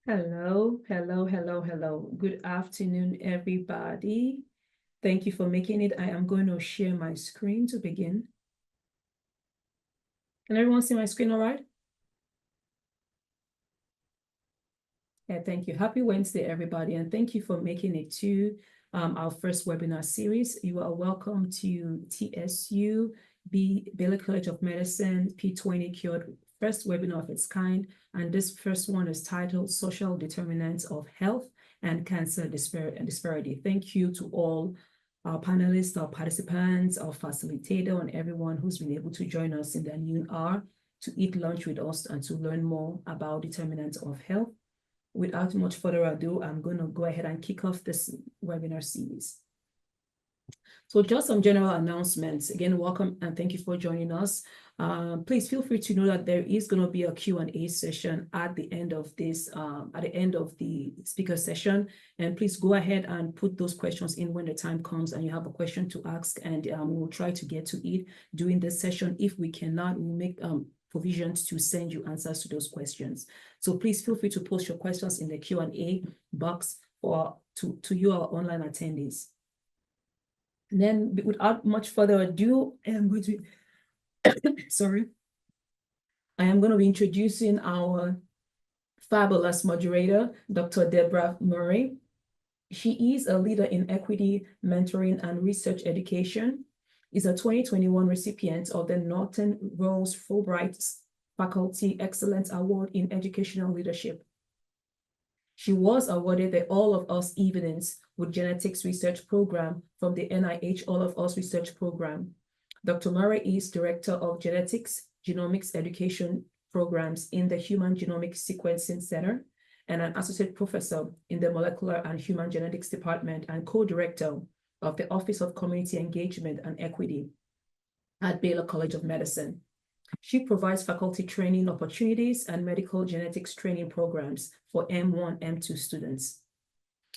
Hello, hello, hello, hello. Good afternoon, everybody. Thank you for making it. I am going to share my screen to begin. Can everyone see my screen all right? Yeah, thank you. Happy Wednesday, everybody, and thank you for making it to our first webinar series. You are welcome to TSU Baylor College of Medicine P20 CURED first webinar of its kind, and this first one is titled Social Determinants of Health and Cancer Disparity. Thank you to all our panelists, our participants, our facilitator, and everyone who's been able to join us in the noon hour to eat lunch with us and to learn more about determinants of health. Without much further ado, I'm going to go ahead and kick off this webinar series. So just some general announcements. Again, welcome and thank you for joining us. Please feel free to know that there is going to be a Q&A session at the end of this, at the end of the speaker session. And please go ahead and put those questions in when the time comes and you have a question to ask, and we'll try to get to it during this session. If we cannot, we'll make provisions to send you answers to those questions. So please feel free to post your questions in the Q&A box or to you, our online attendees. And then without much further ado, I am going to, I am going to be introducing our fabulous moderator, Dr. Deborah Murray. She is a leader in equity, mentoring, and research education, is a 2021 recipient of the Norton Rose Fulbright Faculty Excellence Award in Educational Leadership. She was awarded the All of Us Evidence with Genetics Research Program from the NIH All of Us Research Program. Dr. Murray is Director of Genetics, Genomics Education Programs in the Human Genomics Sequencing Center and an Associate Professor in the Molecular and Human Genetics Department and Co-Director of the Office of Community Engagement and Equity at Baylor College of Medicine. She provides faculty training opportunities and medical genetics training programs for M1, M2 students.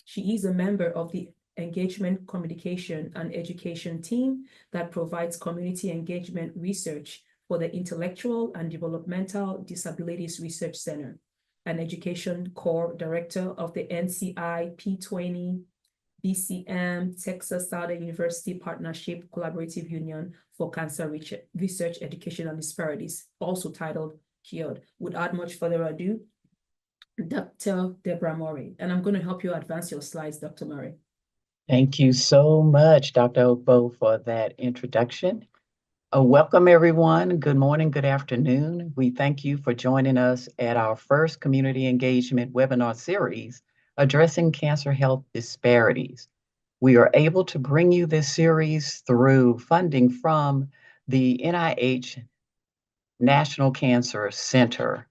She is a member of the Engagement, Communication, and Education team that provides community engagement research for the Intellectual and Developmental Disabilities Research Center, an education core director of the NCI P20 BCM Texas Southern University Partnership Collaborative Union for Cancer Research, Education, and Disparities, also titled CURED. Without much further ado, Dr. Deborah Murray, and I'm going to help you advance your slides, Dr. Murray. Thank you so much, Dr. Ogbo, for that introduction. Welcome, everyone. Good morning, good afternoon. We thank you for joining us at our first community engagement webinar series addressing cancer health disparities. We are able to bring you this series through funding from the NIH National Cancer Center.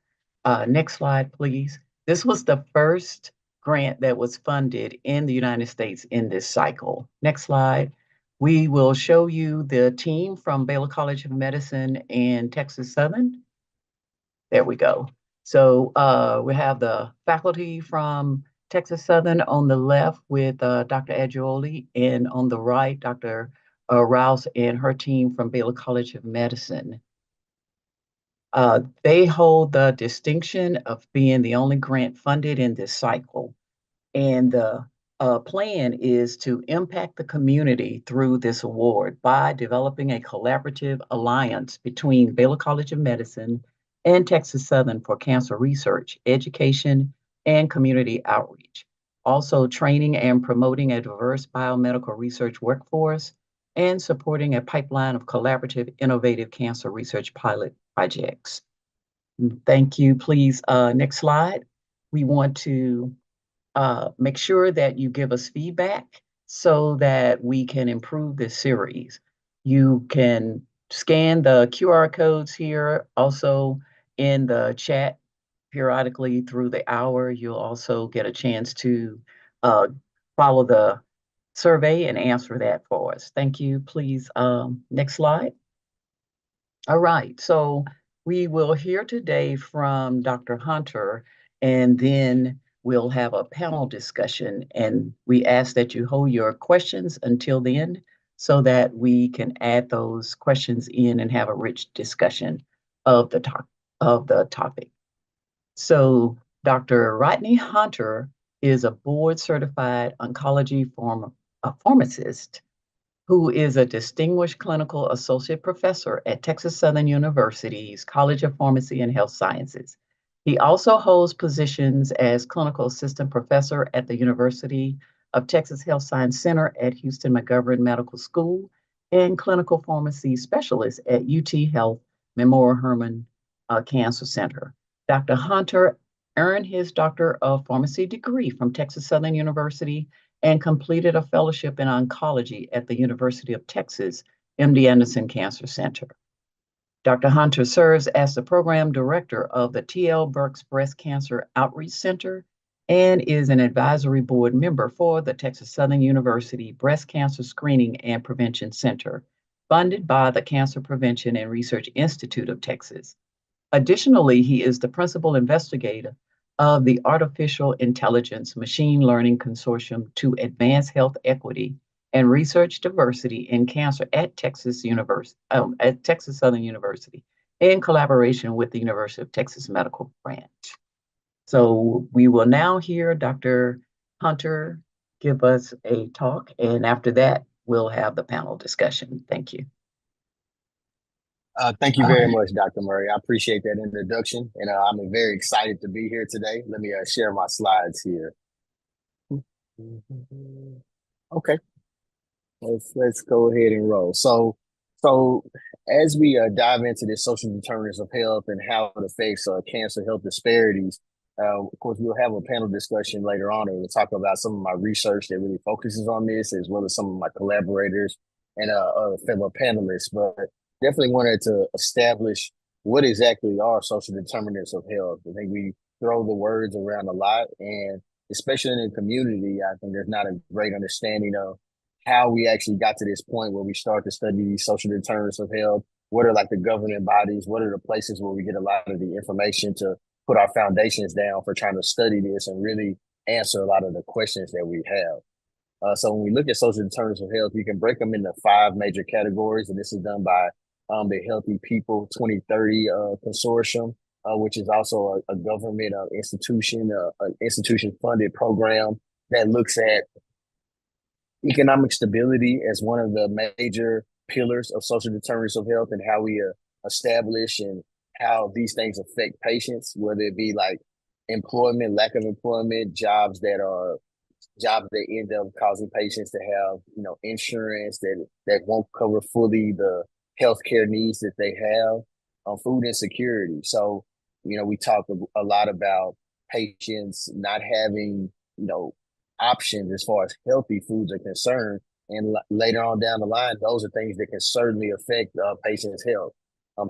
Next slide, please. This was the first grant that was funded in the United States in this cycle. Next slide. We will show you the team from Baylor College of Medicine and Texas Southern. There we go. So we have the faculty from Texas Southern on the left with Dr. Adjoli, and on the right, Dr. Rouse and her team from Baylor College of Medicine. They hold the distinction of being the only grant funded in this cycle. And the plan is to impact the community through this award by developing a collaborative alliance between Baylor College of Medicine and Texas Southern for cancer research, education, and community outreach. Also training and promoting a diverse biomedical research workforce and supporting a pipeline of collaborative, innovative cancer research pilot projects. Thank you. Please, next slide. We want to make sure that you give us feedback so that we can improve this series. You can scan the QR codes here, also in the chat periodically through the hour. You'll also get a chance to follow the survey and answer that for us. Thank you. Please, next slide. All right, so we will hear today from Dr. Hunter, and then we'll have a panel discussion, and we ask that you hold your questions until the end so that we can add those questions in and have a rich discussion of the topic. So Dr. Rodney Hunter is a board-certified oncology pharmacist who is a distinguished clinical associate professor at Texas Southern University's College of Pharmacy and Health Sciences. He also holds positions as clinical assistant professor at the University of Texas Health Science Center at Houston McGovern Medical School and clinical pharmacy specialist at UT Health Memorial Hermann Cancer Center. Dr. Hunter earned his Doctor of Pharmacy degree from Texas Southern University and completed a fellowship in oncology at the University of Texas MD Anderson Cancer Center. Dr. Hunter serves as the program director of the T.L. Burks Breast Cancer Outreach Center and is an advisory board member for the Texas Southern University Breast Cancer Screening and Prevention Center, funded by the Cancer Prevention and Research Institute of Texas. Additionally, he is the principal investigator of the Artificial Intelligence Machine Learning Consortium to Advance Health Equity and Research Diversity in Cancer at Texas Southern University, in collaboration with the University of Texas Medical Branch. So we will now hear Dr. Hunter give us a talk, and after that, we'll have the panel discussion. Thank you. Thank you very much, Dr. Murray. I appreciate that introduction, and I'm very excited to be here today. Let me share my slides here. Okay, let's go ahead and roll. So as we dive into this social determinants of health and how it affects cancer health disparities, of course, we'll have a panel discussion later on, and we'll talk about some of my research that really focuses on this, as well as some of my collaborators and fellow panelists. But definitely wanted to establish what exactly are social determinants of health. I think we throw the words around a lot, and especially in the community, I think there's not a great understanding of how we actually got to this point where we start to study these social determinants of health. What are like the governing bodies? What are the places where we get a lot of the information to put our foundations down for trying to study this and really answer a lot of the questions that we have? So when we look at social determinants of health, we can break them into 5 major categories, and this is done by the Healthy People 2030 Consortium, which is also a government institution, an institution-funded program that looks at economic stability as one of the major pillars of social determinants of health, and how we establish and how these things affect patients, whether it be like employment, lack of employment, jobs that end up causing patients to have, insurance that won't cover fully the healthcare needs that they have, food insecurity. So, we talk a lot about patients not having, options as far as healthy foods are concerned. And later on down the line, those are things that can certainly affect patients' health.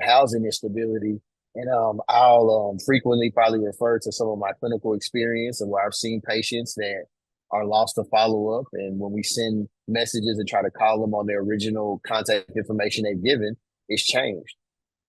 Housing instability. And I'll frequently probably refer to some of my clinical experience and where I've seen patients that are lost to follow up. And when we send messages and try to call them on their original contact information they've given, it's changed.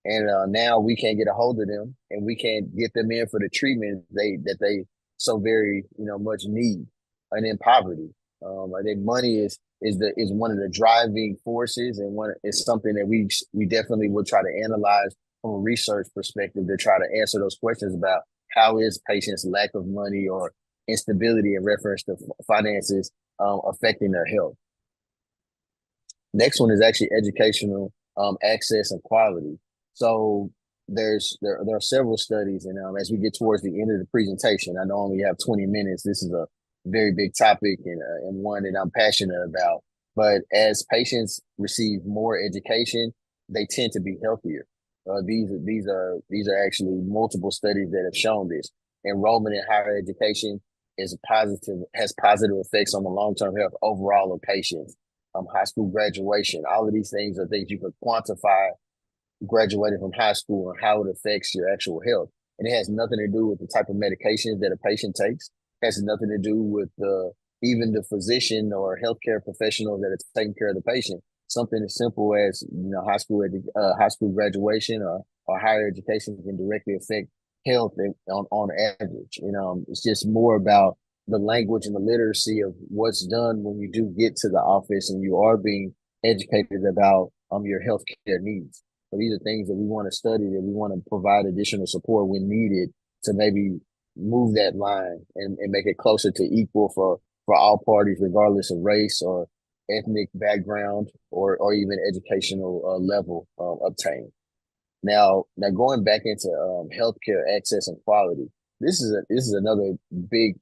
And now we can't get a hold of them, and we can't get them in for the treatment that they so very much need. And in poverty, I think money is one of the driving forces, and is something that we definitely will try to analyze from a research perspective to try to answer those questions about how is patients' lack of money or instability in reference to finances affecting their health. Next one is actually educational access and quality. So there are several studies, and as we get towards the end of the presentation, I know I only have 20 minutes. This is a very big topic and one that I'm passionate about. But as patients receive more education, they tend to be healthier. These are actually multiple studies that have shown this. Enrollment in higher education has positive effects on the long-term health overall of patients. High school graduation, all of these things are things you could quantify graduating from high school and how it affects your actual health. And it has nothing to do with the type of medications that a patient takes. It has nothing to do with even the physician or healthcare professional that is taking care of the patient. Something as simple as high school graduation or higher education can directly affect health on average. It's just more about the language and the literacy of what's done when you do get to the office and you are being educated about your healthcare needs. So these are things that we want to study, that we want to provide additional support when needed to maybe move that line and make it closer to equal for all parties, regardless of race or ethnic background or even educational level obtained. Now going back into healthcare access and quality, this is another big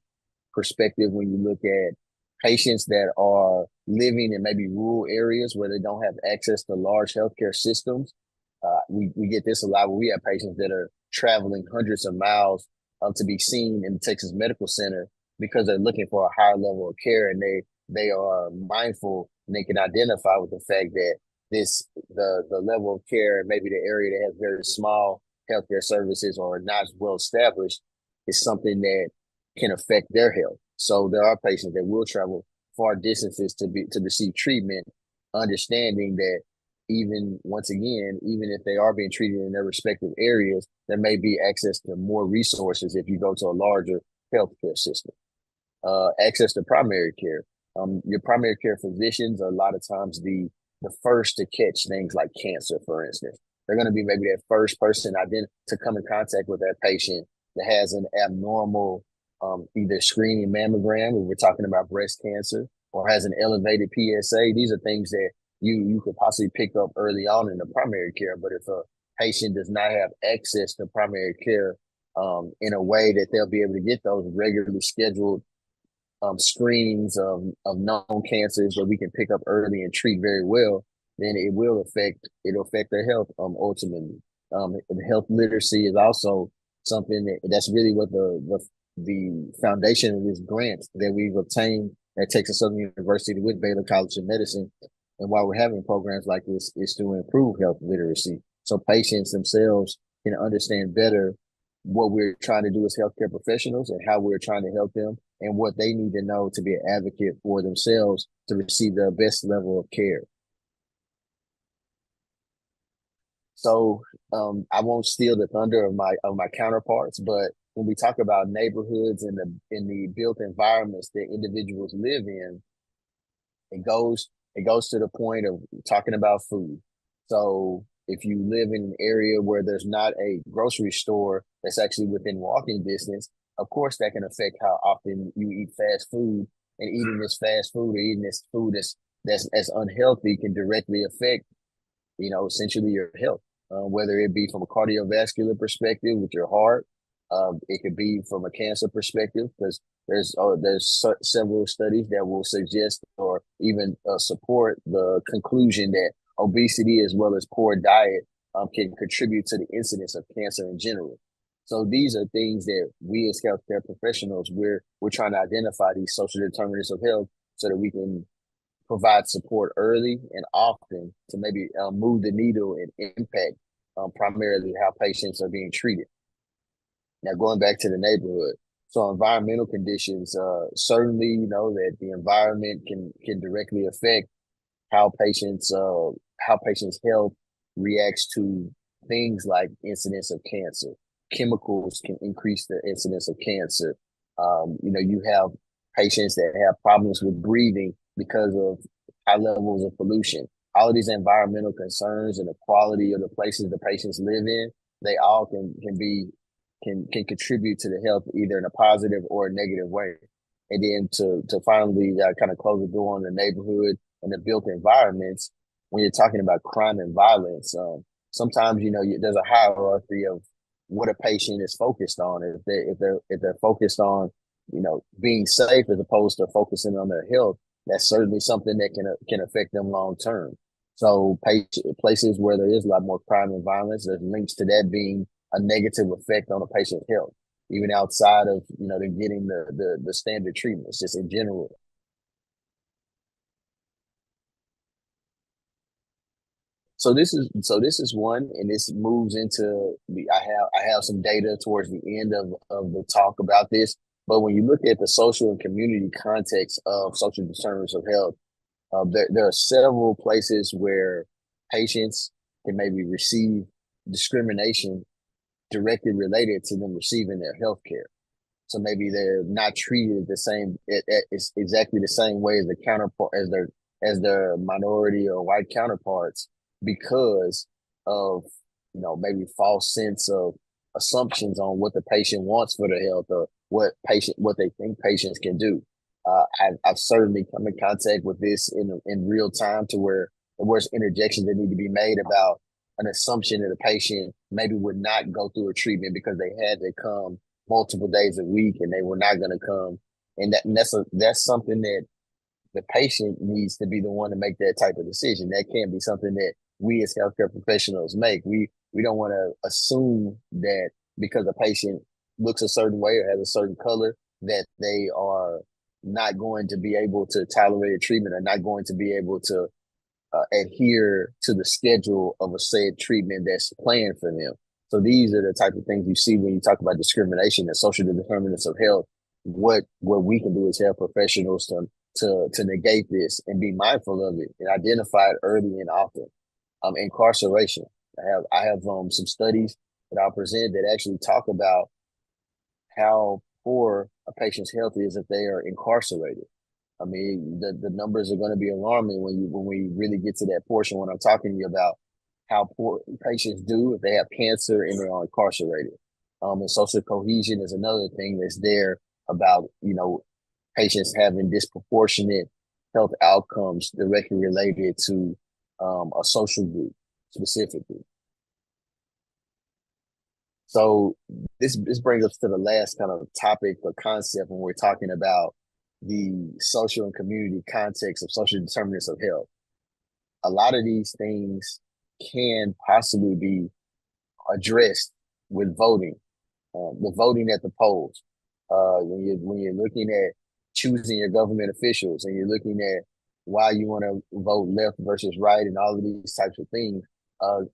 perspective when you look at patients that are living in maybe rural areas where they don't have access to large healthcare systems. We get this a lot where we have patients that are traveling hundreds of miles to be seen in the Texas Medical Center because they're looking for a higher level of care, and they are mindful and they can identify with the fact that the level of care, maybe the area that has very small healthcare services or not well established, is something that can affect their health. So there are patients that will travel far distances to receive treatment, understanding that even if they are being treated in their respective areas, there may be access to more resources if you go to a larger healthcare system. Access to primary care. Your primary care physicians are a lot of times the first to catch things like cancer, for instance. They're going to be maybe that first person to come in contact with that patient that has an abnormal either screening mammogram, if we're talking about breast cancer, or has an elevated PSA. These are things that you could possibly pick up early on in the primary care. But if a patient does not have access to primary care in a way that they'll be able to get those regularly scheduled screenings of known cancers that we can pick up early and treat very well, then it'll affect their health ultimately. The health literacy is also something that's really what the foundation of this grant that we've obtained at Texas Southern University with Baylor College of Medicine. And why we're having programs like this is to improve health literacy so patients themselves can understand better what we're trying to do as healthcare professionals and how we're trying to help them and what they need to know to be an advocate for themselves to receive the best level of care. So I won't steal the thunder of my counterparts, but when we talk about neighborhoods and the built environments that individuals live in, it goes to the point of talking about food. So if you live in an area where there's not a grocery store that's actually within walking distance, of course that can affect how often you eat fast food. And eating this fast food or eating this food that's unhealthy can directly affect, essentially your health. Whether it be from a cardiovascular perspective with your heart, it could be from a cancer perspective because there's several studies that will suggest or even support the conclusion that obesity as well as poor diet can contribute to the incidence of cancer in general. So these are things that we as healthcare professionals, we're trying to identify these social determinants of health so that we can provide support early and often to maybe move the needle and impact primarily how patients are being treated. Now, going back to the neighborhood, so environmental conditions, certainly, that the environment can directly affect how patients' health reacts to things like incidence of cancer. Chemicals can increase the incidence of cancer. You have patients that have problems with breathing because of high levels of pollution. All of these environmental concerns and the quality of the places the patients live in, they all can contribute to the health either in a positive or a negative way. And then to finally kind of close the door on the neighborhood and the built environments, when you're talking about crime and violence, sometimes there's a hierarchy of what a patient is focused on. If they're focused on being safe as opposed to focusing on their health, that's certainly something that can affect them long term. So places where there is a lot more crime and violence, there's links to that being a negative effect on a patient's health, even outside of them getting the standard treatments, just in general. So this is one, and this moves into I have some data towards the end of the talk about this. But when you look at the social and community context of social determinants of health, there are several places where patients can maybe receive discrimination directly related to them receiving their health care. So maybe they're not treated the same. It's exactly the same way as the counterpart as their minority or white counterparts because of maybe false sense of assumptions on what the patient wants for their health or what they think patients can do. I've certainly come in contact with this in real time to where there's interjections that need to be made about an assumption that a patient maybe would not go through a treatment because they had to come multiple days a week and they were not going to come. And that's something that the patient needs to be the one to make that type of decision. That can't be something that we as healthcare professionals make. We don't want to assume that because a patient looks a certain way or has a certain color that they are not going to be able to tolerate a treatment or not going to be able to adhere to the schedule of a said treatment that's planned for them. So these are the type of things you see when you talk about discrimination and social determinants of health. What we can do as health professionals to negate this and be mindful of it and identify it early and often. Incarceration. I have some studies that I'll present that actually talk about how poor a patient's health is if they are incarcerated. I mean, the numbers are going to be alarming when we really get to that portion when I'm talking to you about how poor patients do if they have cancer and they are incarcerated. And social cohesion is another thing that's there about, patients having disproportionate health outcomes directly related to a social group specifically. So this brings us to the last kind of topic or concept when we're talking about the social and community context of social determinants of health. A lot of these things can possibly be addressed with voting, the voting at the polls. When you're looking at choosing your government officials and you're looking at why you want to vote left versus right and all of these types of things,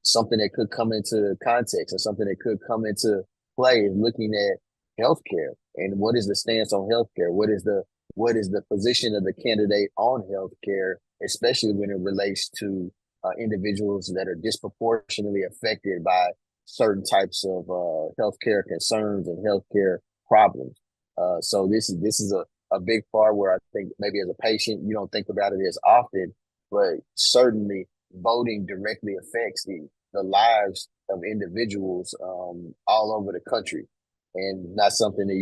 something that could come into context or something that could come into play is looking at healthcare and what is the stance on healthcare? What is the position of the candidate on healthcare, especially when it relates to individuals that are disproportionately affected by certain types of healthcare concerns and healthcare problems. So this is a big part where I think maybe as a patient, you don't think about it as often, but certainly voting directly affects the lives of individuals all over the country, and not something that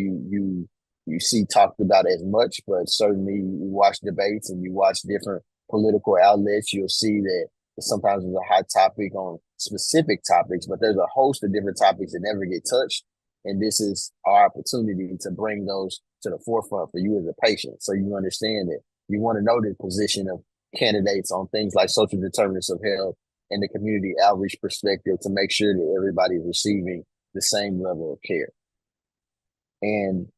you see talked about as much, but certainly you watch debates and you watch different political outlets, you'll see that sometimes it's a hot topic on specific topics, but there's a host of different topics that never get touched. And this is our opportunity to bring those to the forefront for you as a patient. So you understand that you want to know the position of candidates on things like social determinants of health and the community outreach perspective to make sure that everybody is receiving the same level of care. And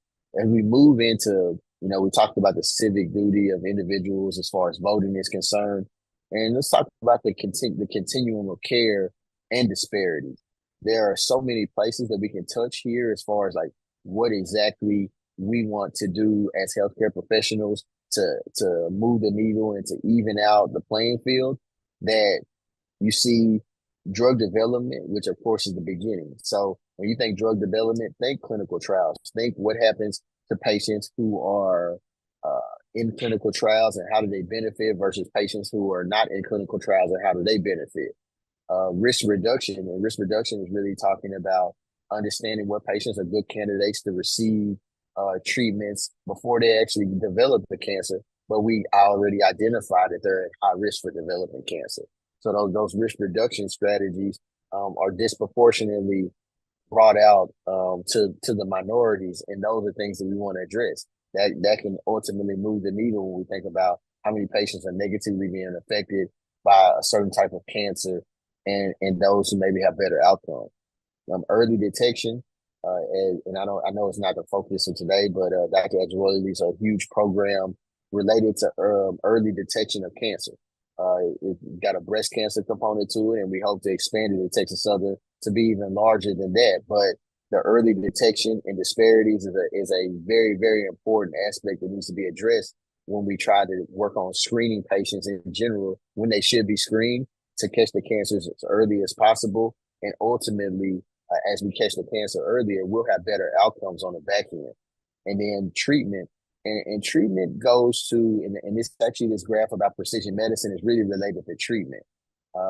as we move into, we talked about the civic duty of individuals as far as voting is concerned. And let's talk about the continuum of care and disparities. There are so many places that we can touch here as far as like what exactly we want to do as healthcare professionals to move the needle and to even out the playing field. That you see drug development, which of course is the beginning. So when you think drug development, think clinical trials. Think what happens to patients who are in clinical trials and how do they benefit versus patients who are not in clinical trials and how do they benefit. Risk reduction, and risk reduction is really talking about understanding what patients are good candidates to receive treatments before they actually develop the cancer, but we already identified that they're at high risk for developing cancer. So those risk reduction strategies are disproportionately brought out to the minorities, and those are things that we want to address. That can ultimately move the needle when we think about how many patients are negatively being affected by a certain type of cancer, and those who maybe have better outcomes. Early detection, and I know it's not the focus of today, but Dr. Edgeworthy leads a huge program related to early detection of cancer. It's got a breast cancer component to it, and we hope to expand it in Texas Southern to be even larger than that. But the early detection and disparities is a very, very important aspect that needs to be addressed when we try to work on screening patients in general when they should be screened to catch the cancers as early as possible and ultimately as we catch the cancer earlier, we'll have better outcomes on the back end. And then treatment, and treatment goes to, and this actually, this graph about precision medicine is really related to treatment.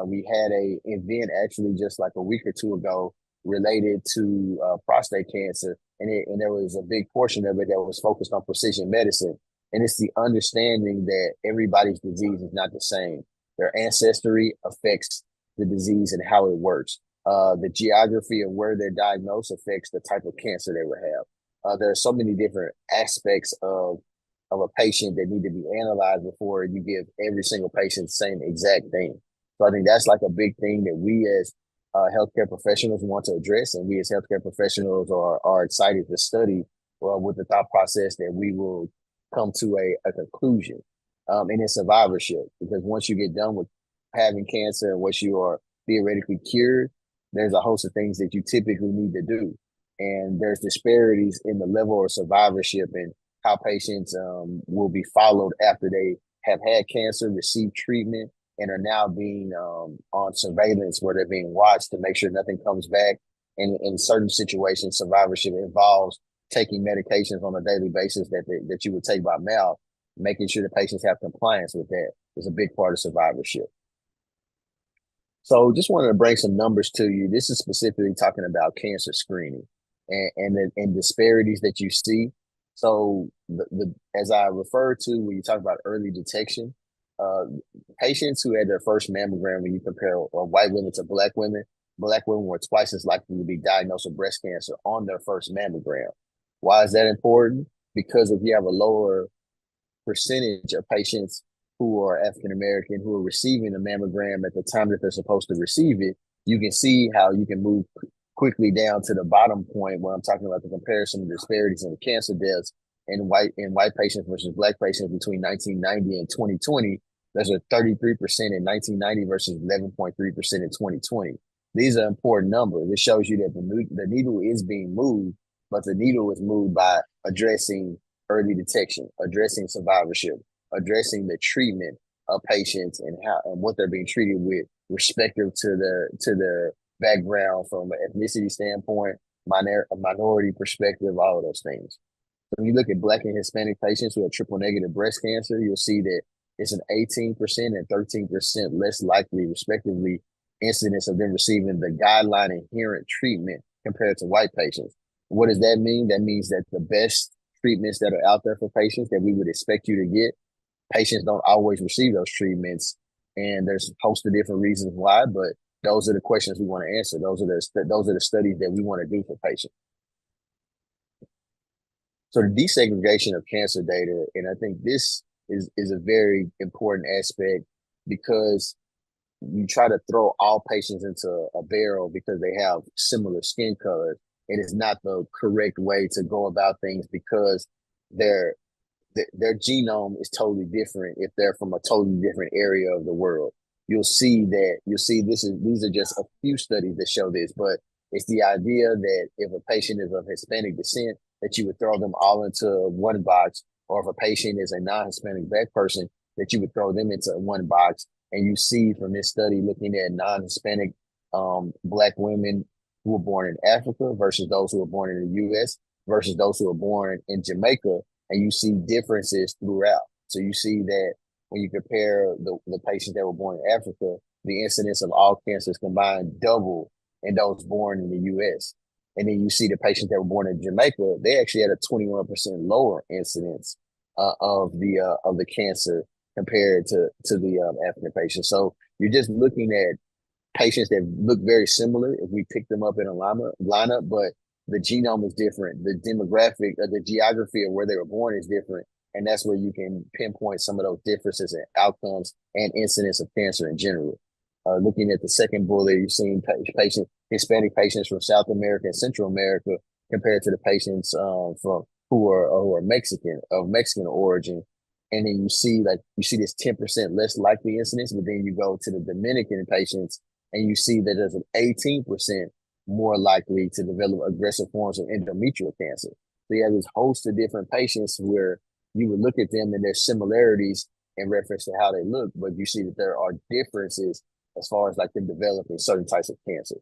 We had a event actually just like a week or two ago related to prostate cancer, and there was a big portion of it that was focused on precision medicine. And it's the understanding that everybody's disease is not the same. Their ancestry affects the disease and how it works. The geography of where they're diagnosed affects the type of cancer they will have. There are so many different aspects of a patient that need to be analyzed before you give every single patient the same exact thing. So I think that's like a big thing that we as healthcare professionals want to address, and we as healthcare professionals are excited to study with the thought process that we will come to a conclusion. And it's survivorship, because once you get done with having cancer and once you are theoretically cured, there's a host of things that you typically need to do. And there's disparities in the level of survivorship and how patients will be followed after they have had cancer, received treatment, and are now being on surveillance where they're being watched to make sure nothing comes back. And in certain situations, survivorship involves taking medications on a daily basis that you would take by mouth, making sure the patients have compliance with that is a big part of survivorship. So just wanted to bring some numbers to you. This is specifically talking about cancer screening and disparities that you see. So as I referred to when you talk about early detection, patients who had their first mammogram, when you compare white women to black women were twice as likely to be diagnosed with breast cancer on their first mammogram. Why is that important? Because if you have a lower percentage of patients who are African American who are receiving a mammogram at the time that they're supposed to receive it, you can see how you can move quickly down to the bottom point where I'm talking about the comparison of disparities in the cancer deaths in white patients versus black patients between 1990 and 2020. There's a 33% in 1990 versus 11.3% in 2020. These are important numbers. It shows you that the needle is being moved, but the needle is moved by addressing early detection, addressing survivorship, addressing the treatment of patients and what they're being treated with, respective to the background from an ethnicity standpoint, a minority perspective, all of those things. So when you look at Black and Hispanic patients who have triple negative breast cancer, you'll see that it's an 18% and 13% less likely, respectively, incidence of them receiving the guideline adherent treatment compared to white patients. What does that mean? That means that the best treatments that are out there for patients that we would expect you to get, patients don't always receive those treatments. And there's a host of different reasons why, but those are the questions we want to answer. Those are the studies that we want to do for patients. So the desegregation of cancer data, and I think this is a very important aspect, because you try to throw all patients into a barrel because they have similar skin colors. It is not the correct way to go about things, because their genome is totally different if they're from a totally different area of the world. You'll see these are just a few studies that show this, but it's the idea that if a patient is of Hispanic descent, that you would throw them all into one box, or if a patient is a non-Hispanic Black person, that you would throw them into one box. And you see from this study looking at non-Hispanic Black women who were born in Africa versus those who were born in the U.S. versus those who were born in Jamaica, and you see differences throughout. So you see that when you compare the patients that were born in Africa, the incidence of all cancers combined double in those born in the U.S. And then you see the patients that were born in Jamaica, they actually had a 21% lower incidence of the cancer compared to the African patients. So you're just looking at patients that look very similar if we pick them up in a lineup, but the genome is different. The demographic, the geography of where they were born is different. And that's where you can pinpoint some of those differences in outcomes and incidence of cancer in general. Looking at the second bullet, you're seeing Hispanic patients from South America and Central America compared to the patients who are Mexican, of Mexican origin. And then you see this 10% less likely incidence, but then you go to the Dominican patients and you see that there's an 18% more likely to develop aggressive forms of endometrial cancer. So you have this host of different patients where you would look at them and there's similarities in reference to how they look, but you see that there are differences as far as like them developing certain types of cancers.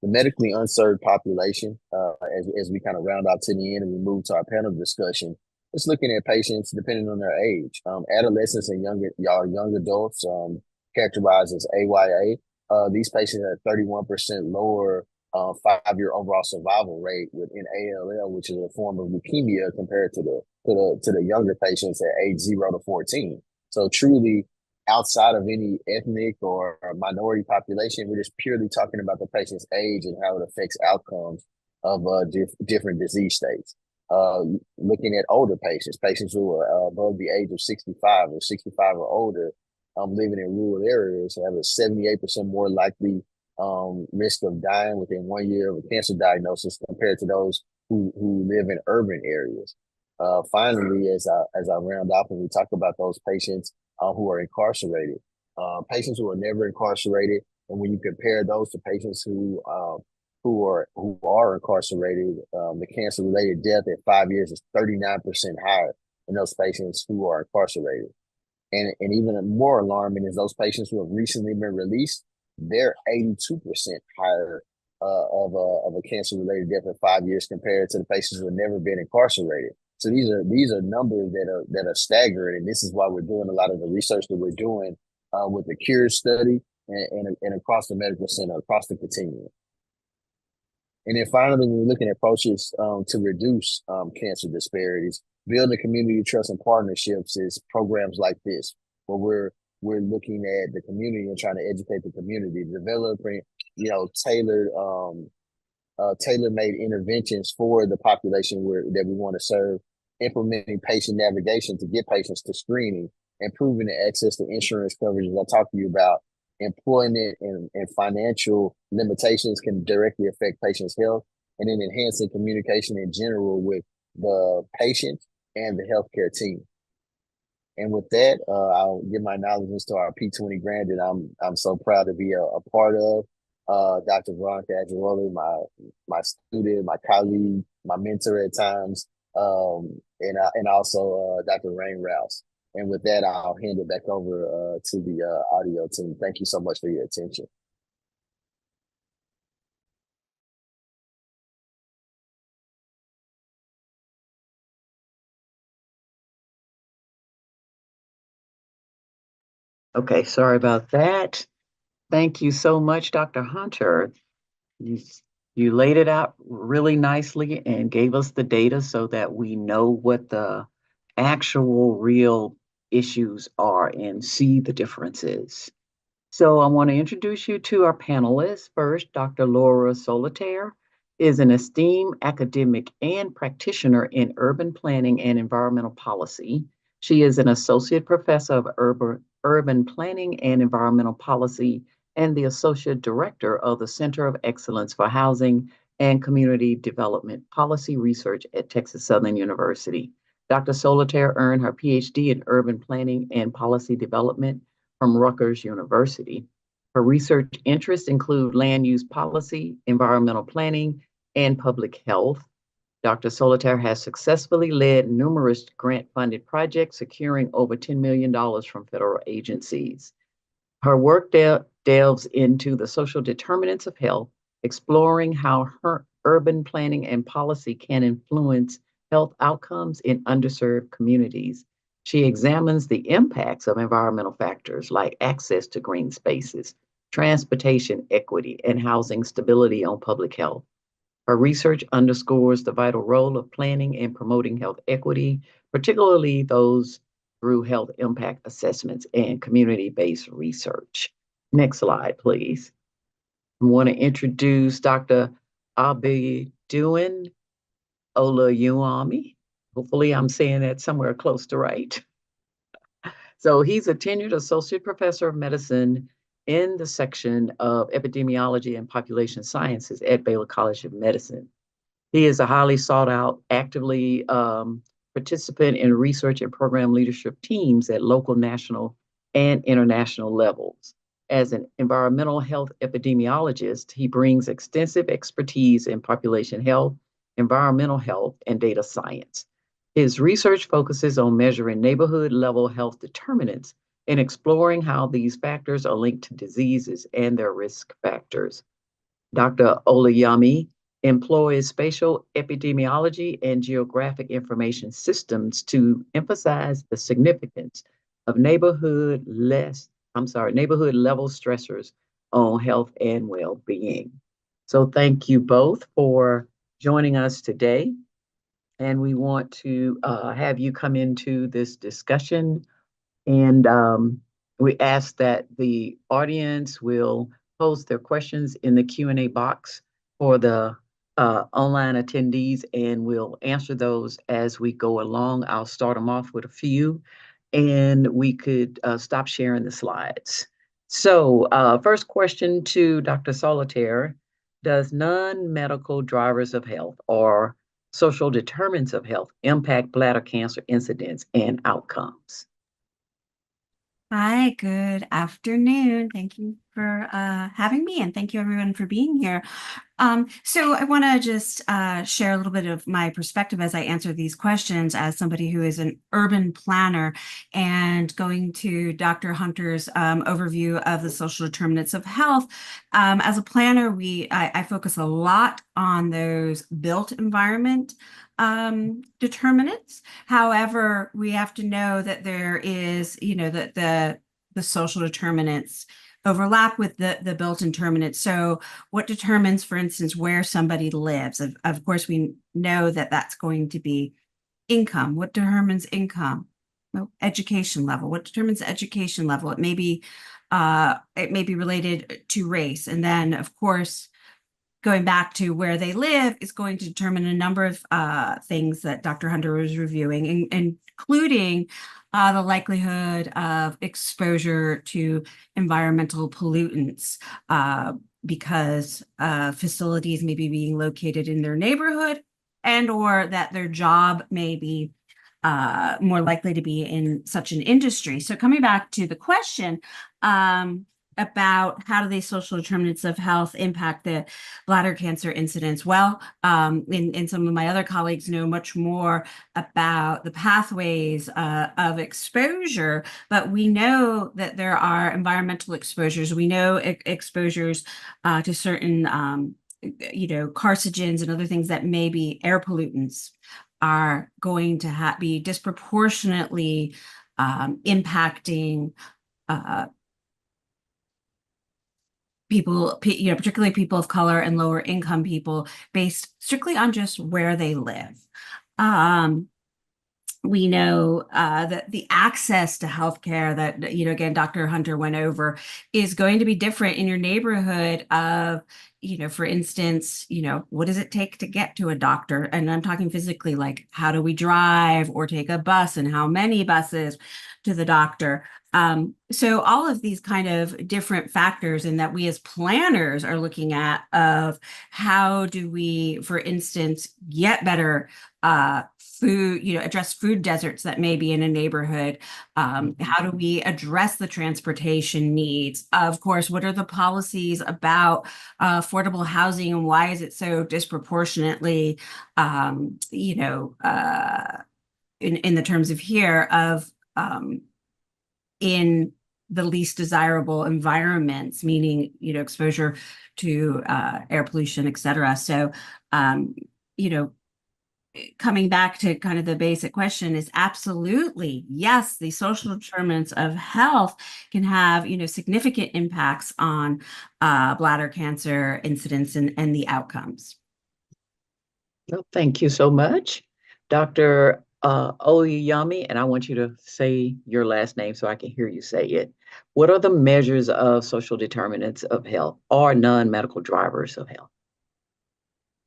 The medically unserved population, as we kind of round out to the end and we move to our panel discussion, it's looking at patients depending on their age. Adolescents and young adults, characterized as AYA. These patients have 31% lower 5-year overall survival rate within ALL, which is a form of leukemia, compared to the younger patients at age 0 to 14. So truly, outside of any ethnic or minority population, we're just purely talking about the patient's age and how it affects outcomes of different disease states. Looking at older patients who are above the age of 65 or 65 or older, living in rural areas, have a 78% more likely risk of dying within 1 year of a cancer diagnosis compared to those who live in urban areas. Finally, as I round off and we talk about those patients who are incarcerated, patients who are never incarcerated, and when you compare those to patients who are incarcerated, the cancer-related death at 5 years is 39% higher in those patients who are incarcerated. And even more alarming is those patients who have recently been released, they're 82% higher of a cancer-related death at 5 years compared to the patients who have never been incarcerated. So these are numbers that are staggering, and this is why we're doing a lot of the research that we're doing with the CURED study and across the medical center, across the continuum. And then finally, when we're looking at approaches to reduce cancer disparities, building community trust and partnerships is programs like this, where we're looking at the community and trying to educate the community, developing, tailor-made interventions for the population that we want to serve, implementing patient navigation to get patients to screening, improving the access to insurance coverage, as I talked to you about. Employment and financial limitations can directly affect patients' health, and then enhancing communication in general with the patient and the healthcare team. And with that, I'll give my acknowledgments to our P20 grant that I'm so proud to be a part of. Dr. Veronica Agiroli, my student, my colleague, my mentor at times, and also Dr. Rain Rouse. And with that, I'll hand it back over to the audio team. Thank you so much for your attention. Okay, sorry about that. Thank you so much, Dr. Hunter. You laid it out really nicely and gave us the data so that we know what the actual real issues are and see the differences. So I want to introduce you to our panelists. First, Dr. Laura Solitaire is an esteemed academic and practitioner in urban planning and environmental policy. She is an associate professor of urban planning and environmental policy and the associate director of the Center of Excellence for Housing and Community Development Policy Research at Texas Southern University. Dr. Solitaire earned her PhD in urban planning and policy development from Rutgers University. Her research interests include land use policy, environmental planning, and public health. Dr. Solitaire has successfully led numerous grant-funded projects, securing over $10 million from federal agencies. Her work delves into the social determinants of health, exploring how urban planning and policy can influence health outcomes in underserved communities. She examines the impacts of environmental factors like access to green spaces, transportation equity, and housing stability on public health. Her research underscores the vital role of planning and promoting health equity, particularly those through health impact assessments and community-based research. Next slide, please. I want to introduce Dr. Abiduin Olayuami. Hopefully I'm saying that somewhere close to right. So he's a tenured associate professor of medicine in the section of epidemiology and population sciences at Baylor College of Medicine. He is a highly sought out, actively participant in research and program leadership teams at local, national, and international levels. As an environmental health epidemiologist, he brings extensive expertise in population health, environmental health, and data science. His research focuses on measuring neighborhood-level health determinants and exploring how these factors are linked to diseases and their risk factors. Dr. Olayemi employs spatial epidemiology and geographic information systems to emphasize the significance of neighborhood level stressors on health and well-being. So thank you both for joining us today. And we want to have you come into this discussion. And we ask that the audience will post their questions in the Q&A box for the online attendees, and we'll answer those as we go along. I'll start them off with a few, and we could stop sharing the slides. So first question to Dr. Solitaire: does non-medical drivers of health or social determinants of health impact bladder cancer incidence and outcomes? Hi, good afternoon. Thank you for having me, and thank you everyone for being here. So I want to just share a little bit of my perspective as I answer these questions as somebody who is an urban planner, and going to Dr. Hunter's overview of the social determinants of health. As a planner, I focus a lot on those built environment determinants. However, we have to know that there is, that the social determinants overlap with the built determinants. So what determines, for instance, where somebody lives? Of course, we know that that's going to be income. What determines income? Well, education level. What determines education level? It may be related to race. And then, of course, going back to where they live is going to determine a number of things that Dr. Hunter was reviewing, including the likelihood of exposure to environmental pollutants, because facilities may be being located in their neighborhood, and or that their job may be more likely to be in such an industry. So coming back to the question, about how do these social determinants of health impact the bladder cancer incidence? Well, and some of my other colleagues know much more about the pathways of exposure, but we know that there are environmental exposures. We know exposures to certain, carcinogens and other things that may be air pollutants are going to be disproportionately impacting people, particularly people of color and lower income people, based strictly on just where they live. We know that the access to healthcare that, again, Dr. Hunter went over is going to be different in your neighborhood of, for instance, what does it take to get to a doctor? And I'm talking physically, like how do we drive or take a bus, and how many buses to the doctor? So all of these kind of different factors, and that we as planners are looking at of how do we, for instance, get better food, address food deserts that may be in a neighborhood. How do we address the transportation needs? Of course, what are the policies about affordable housing, and why is it so disproportionately, in the terms of here of in the least desirable environments, meaning, exposure to air pollution, et cetera. So, coming back to kind of the basic question is absolutely, yes, the social determinants of health can have, significant impacts on bladder cancer incidence and the outcomes. Well, thank you so much, Dr. Oyeyemi, and I want you to say your last name so I can hear you say it. What are the measures of social determinants of health or non-medical drivers of health?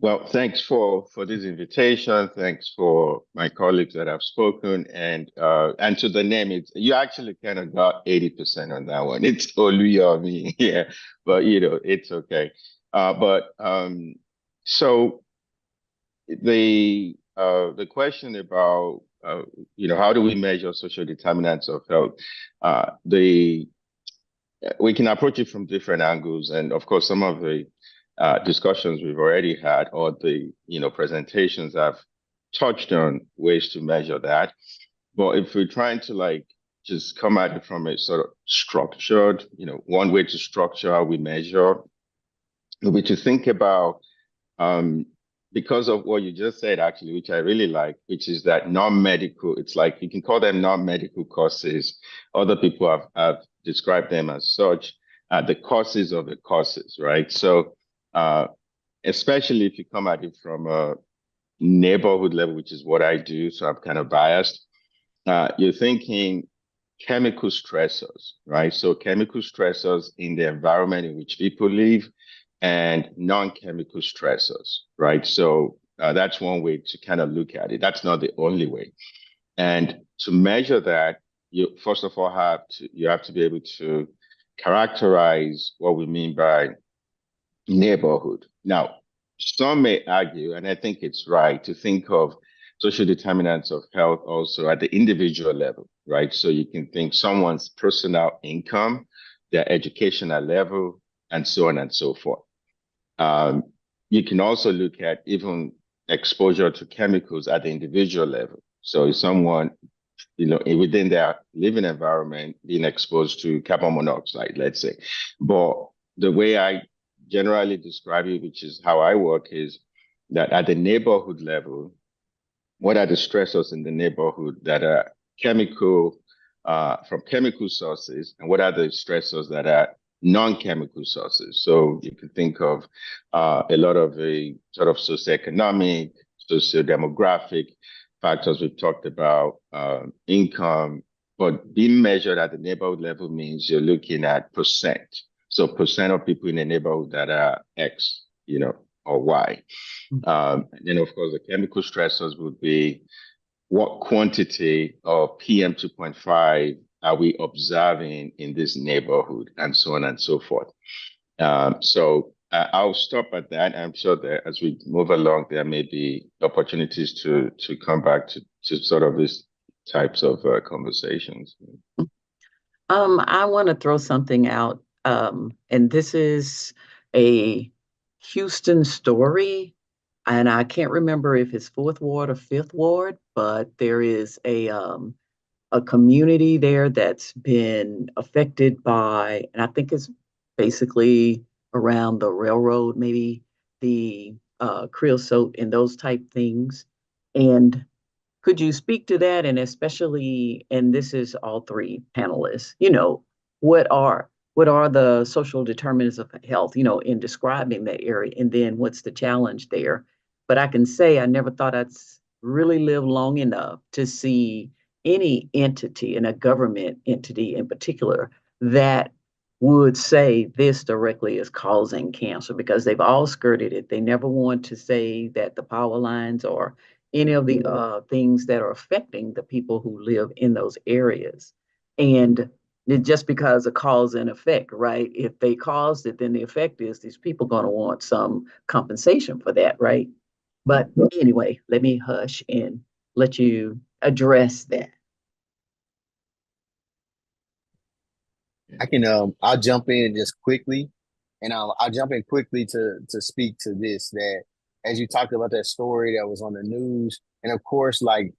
Well, thanks for this invitation. Thanks for my colleagues that have spoken, and to the name, you actually kind of got 80% on that one. It's Oluyemi, yeah, but it's okay. So the question about how do we measure social determinants of health? We can approach it from different angles, and of course, some of the discussions we've already had, or the presentations have touched on ways to measure that. But if we're trying to just come at it from a sort of structured, one way to structure how we measure would be to think about, because of what you just said, actually, which I really like, which is that non-medical, it's like you can call them non-medical courses. Other people have described them as such, the courses of the courses, right? So, especially if you come at it from a neighborhood level, which is what I do, so I'm kind of biased, you're thinking chemical stressors, right? So chemical stressors in the environment in which people live and non-chemical stressors, right? So that's one way to kind of look at it. That's not the only way. And to measure that, you first of all have to be able to characterize what we mean by neighborhood. Now, some may argue, and I think it's right, to think of social determinants of health also at the individual level, right? So you can think someone's personal income, their educational level, and so on and so forth. You can also look at even exposure to chemicals at the individual level. So if someone, within their living environment, being exposed to carbon monoxide, let's say. But the way I generally describe it, which is how I work, is that at the neighborhood level, what are the stressors in the neighborhood that are chemical, from chemical sources, and what are the stressors that are non-chemical sources? So you can think of a lot of the sort of socioeconomic, socio-demographic factors we've talked about, income, but being measured at the neighborhood level means you're looking at percent. So percent of people in the neighborhood that are X, or Y. And then, of course, the chemical stressors would be what quantity of PM 2.5 are we observing in this neighborhood, and so on and so forth. So I'll stop at that. I'm sure that as we move along, there may be opportunities to come back to sort of these types of conversations. I want to throw something out, and this is a Houston story, and I can't remember if it's 4th Ward or 5th Ward, but there is a community there that's been affected by, and I think it's basically around the railroad, maybe the creosote and those type things. And could you speak to that? And especially, and this is all three panelists, what are the social determinants of health, in describing that area, and then what's the challenge there? But I can say I never thought I'd really live long enough to see any entity, and a government entity in particular, that would say this directly is causing cancer, because they've all skirted it. They never want to say that the power lines or any of the things that are affecting the people who live in those areas. And just because of cause and effect, right? If they caused it, then the effect is these people going to want some compensation for that, right? But anyway, let me hush and let you address that. I can I'll jump in just quickly, and I'll jump in quickly to speak to this, that as you talked about that story that was on the news, and of course, like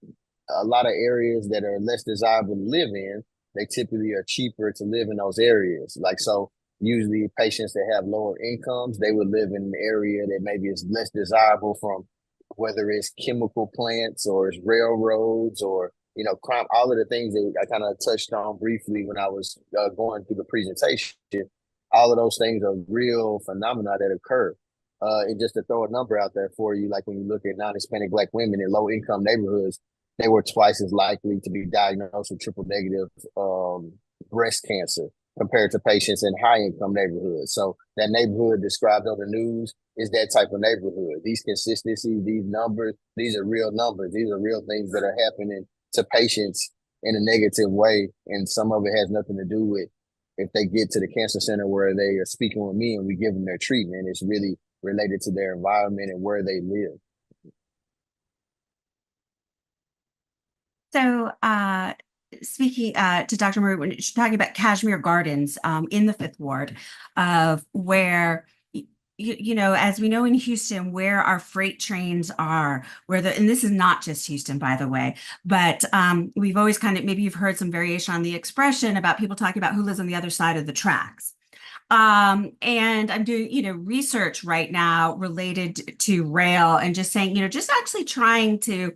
a lot of areas that are less desirable to live in, they typically are cheaper to live in those areas. Like, so usually patients that have lower incomes, they would live in an area that maybe is less desirable, from whether it's chemical plants or it's railroads or crime, all of the things that I kind of touched on briefly when I was going through the presentation. All of those things are real phenomena that occur. And just to throw a number out there for you, like when you look at non-Hispanic Black women in low-income neighborhoods, they were twice as likely to be diagnosed with triple-negative breast cancer compared to patients in high-income neighborhoods. So that neighborhood described on the news is that type of neighborhood. These consistencies, these numbers, these are real numbers. These are real things that are happening to patients in a negative way. And some of it has nothing to do with if they get to the cancer center where they are speaking with me and we give them their treatment. It's really related to their environment and where they live. So speaking to Dr. Murray, when she's talking about Kashmir Gardens in the 5th Ward, of where, as we know in Houston, where our freight trains are, and this is not just Houston, by the way, but we've always maybe you've heard some variation on the expression about people talking about who lives on the other side of the tracks. And I'm doing, research right now related to rail and just saying, just actually trying to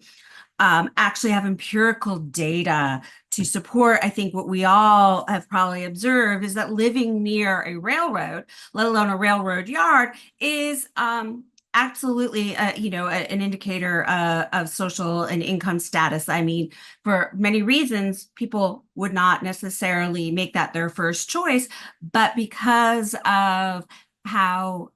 actually have empirical data to support, I think what we all have probably observed is that living near a railroad, let alone a railroad yard, is absolutely, an indicator of social and income status. I mean, for many reasons, people would not necessarily make that their first choice, but because of how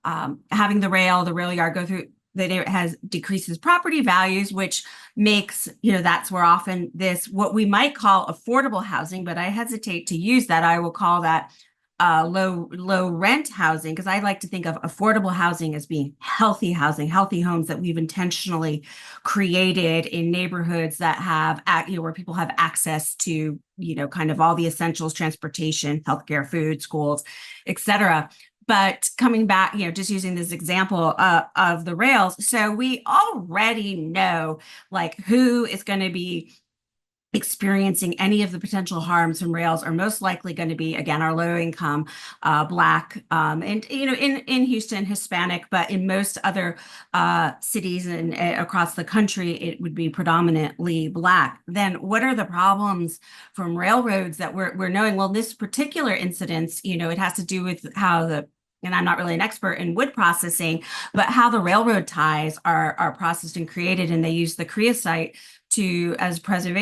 having the rail yard go through, that it has decreases property values, which makes, that's where often what we might call affordable housing, but I hesitate to use that. I will call that low rent housing, because I like to think of affordable housing as being healthy housing, healthy homes that we've intentionally created in neighborhoods that have, where people have access to, kind of all the essentials, transportation, healthcare, food, schools, etc. But coming back, just using this example of the rails. So we already know like who is going to be experiencing any of the potential harms from rails are most likely going to be, again, our low income, Black, and, in Houston, Hispanic, but in most other cities and across the country, it would be predominantly Black. Then what are the problems from railroads that we're knowing? Well, this particular incident, it has to do with how and I'm not really an expert in wood processing, but how the railroad ties are processed and created, and they use the creosote to preserve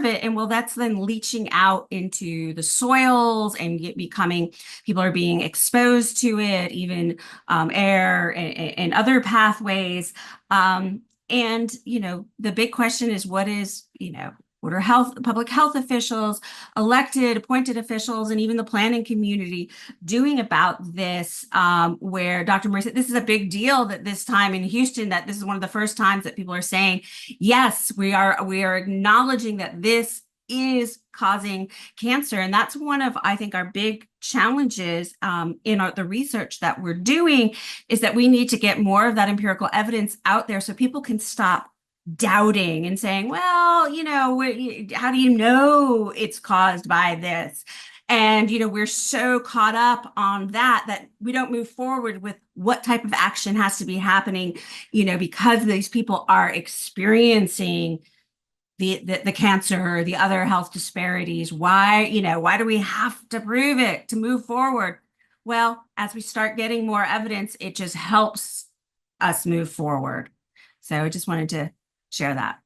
it, and well, that's then leaching out into the soils and people are being exposed to it, even air and other pathways. And the big question is, what are public health officials, elected, appointed officials, and even the planning community doing about this? Where Dr. Murray said this is a big deal that this time in Houston, that this is one of the first times that people are saying, yes, we are acknowledging that this is causing cancer. And that's one of, I think, our big challenges in the research that we're doing, is that we need to get more of that empirical evidence out there so people can stop doubting and saying, well, how do you know it's caused by this? And, we're so caught up on that we don't move forward with what type of action has to be happening, because these people are experiencing the cancer, the other health disparities. Why do we have to prove it to move forward? Well, as we start getting more evidence, it just helps us move forward. So I just wanted to share that.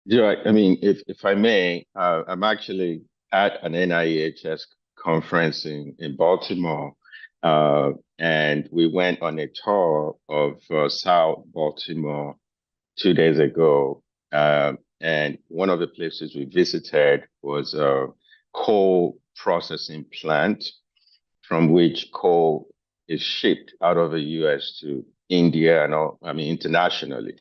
Yeah, I mean, if I may, I'm actually at an NIEHS conference in Baltimore, and we went on a tour of South Baltimore 2 days ago, and one of the places we visited was a coal processing plant from which coal is shipped out of the U.S. to India and internationally.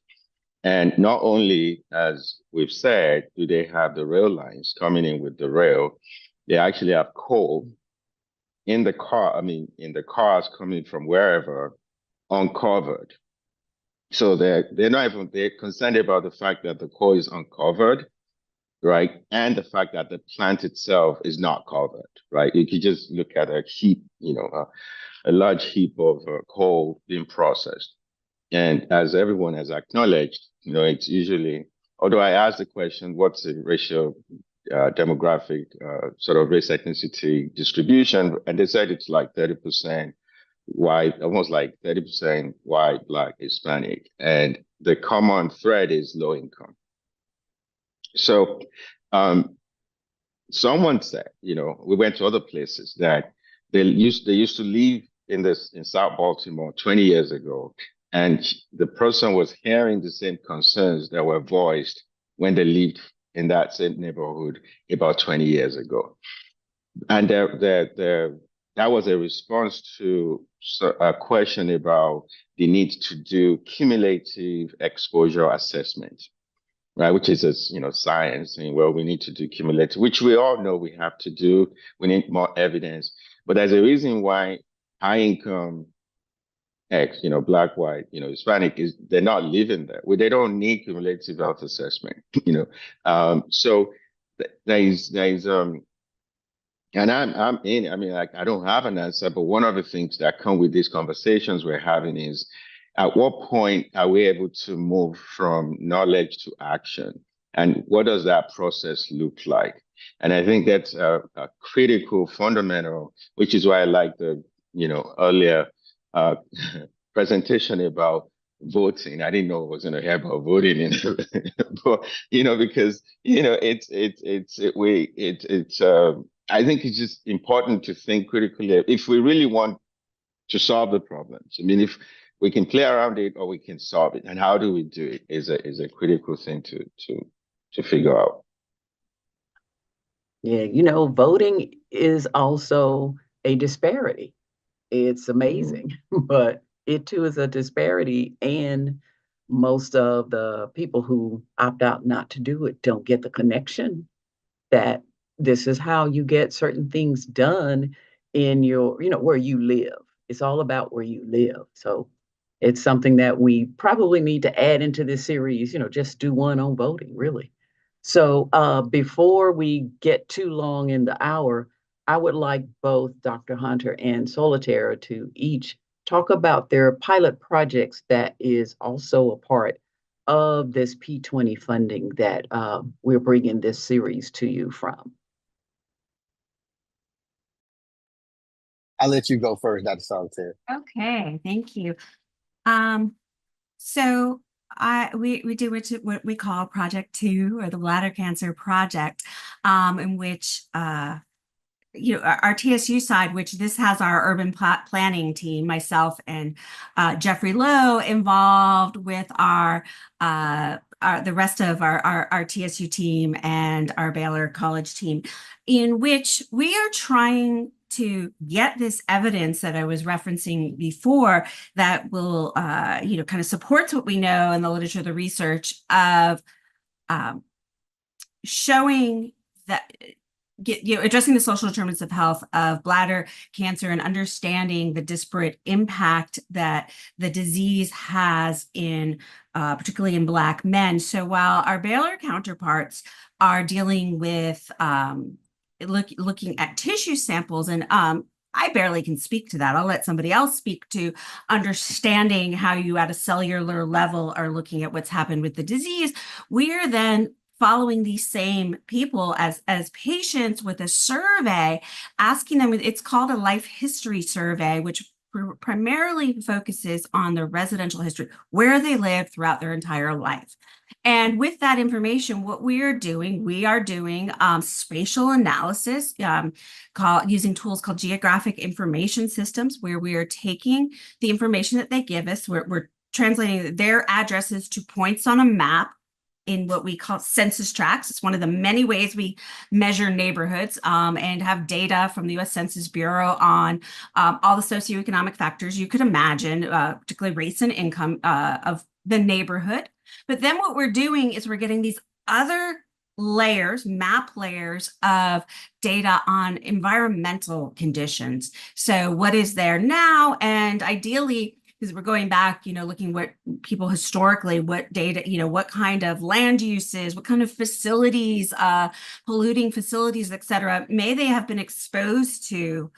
And not only, as we've said, do they have the rail lines coming in with the rail, they actually have coal in the cars coming from wherever, uncovered. So they're concerned about the fact that the coal is uncovered, right? And the fact that the plant itself is not covered, right? You could just look at a heap, a large heap of coal being processed. And as everyone has acknowledged, it's usually, although I asked the question, what's the racial demographic sort of race ethnicity distribution? And they said it's like 30% white, almost like 30% white, Black, Hispanic. And the common thread is low income. So someone said, we went to other places that they used to live in South Baltimore 20 years ago. And the person was hearing the same concerns that were voiced when they lived in that same neighborhood about 20 years ago. And that was a response to a question about the need to do cumulative exposure assessment, right? Which is, science, saying, well, we need to do cumulative, which we all know we have to do. We need more evidence. But there's a reason why high income X, Black, white, Hispanic, they're not living there. They don't need cumulative health assessment, So there is And I'm in, I mean, like, I don't have an answer, but one of the things that come with these conversations we're having is, at what point are we able to move from knowledge to action? And what does that process look like? And I think that's a critical, fundamental, which is why I like the, earlier uh, presentation about voting. I didn't know it was going to have about voting in it, but because I think it's just important to think critically if we really want to solve the problems. I mean, if we can play around it or we can solve it, and how do we do it is a critical thing to figure out. Yeah, voting is also a disparity. It's amazing, but it too is a disparity, and most of the people who opt out not to do it don't get the connection that this is how you get certain things done in your, where you live. It's all about where you live. So it's something that we probably need to add into this series, just do one on voting, really. So before we get too long in the hour, I would like both Dr. Hunter and Solitaire to each talk about their pilot projects that is also a part of this P20 funding that we're bringing this series to you from. I'll let you go first, Dr. Solitaire. Okay, thank you. So we do what we call Project 2, or the Bladder Cancer Project, in which our TSU side, which this has our urban planning team, myself and Jeffrey Lowe, involved with the rest of our TSU team and our Baylor College team, in which we are trying to get this evidence that I was referencing before that will, kind of supports what we know in the literature, the research of showing that, addressing the social determinants of health of bladder cancer and understanding the disparate impact that the disease has in, particularly in Black men. So while our Baylor counterparts are dealing with looking at tissue samples, and I barely can speak to that. I'll let somebody else speak to understanding how you at a cellular level are looking at what's happened with the disease. We're then following these same people as patients with a survey, asking them, it's called a life history survey, which primarily focuses on their residential history, where they live throughout their entire life. And with that information, what we are doing spatial analysis, using tools called geographic information systems, where we are taking the information that they give us, we're translating their addresses to points on a map in what we call census tracts. It's one of the many ways we measure neighborhoods, and have data from the U.S. Census Bureau on all the socioeconomic factors you could imagine, particularly race and income of the neighborhood. But then what we're doing is we're getting these other layers, map layers of data on environmental conditions. So what is there now? And ideally, because we're going back, looking what people historically, what data, what kind of land uses, what kind of facilities, polluting facilities, et cetera, may they have been exposed to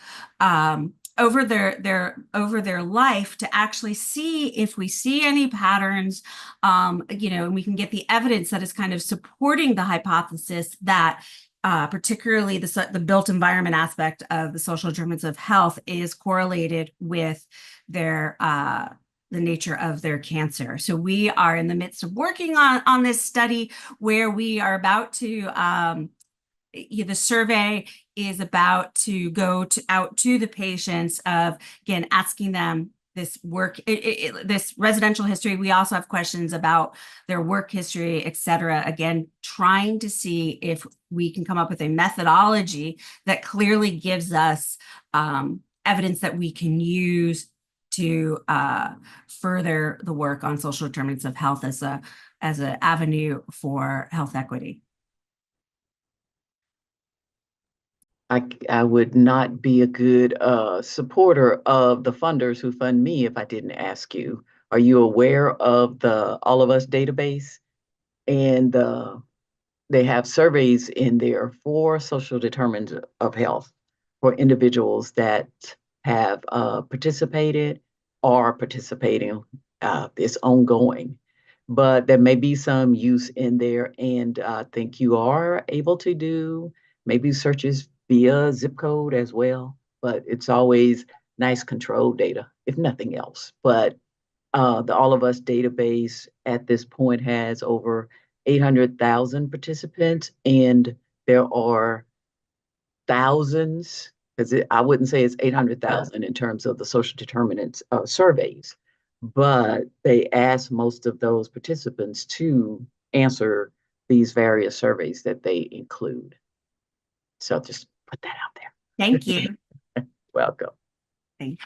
over their life, to actually see if we see any patterns, and we can get the evidence that is kind of supporting the hypothesis that particularly the built environment aspect of the social determinants of health is correlated with their the nature of their cancer. So we are in the midst of working on this study, where we are about to the survey is about to go out to the patients of, again, asking them this this residential history. We also have questions about their work history, et cetera. Again, trying to see if we can come up with a methodology that clearly gives us evidence that we can use to further the work on social determinants of health as an avenue for health equity. I would not be a good supporter of the funders who fund me if I didn't ask you. Are you aware of the All of Us database? And they have surveys in there for social determinants of health. for individuals that have participated or participating. It's ongoing, but there may be some use in there, and I think you are able to do maybe searches via zip code as well, but it's always nice control data, if nothing else. But the All of Us database at this point has over 800,000 participants, and there are thousands, because I wouldn't say it's 800,000 in terms of the social determinants surveys, but they ask most of those participants to answer these various surveys that they include. So just put that out there. Thank you. Welcome. Thanks.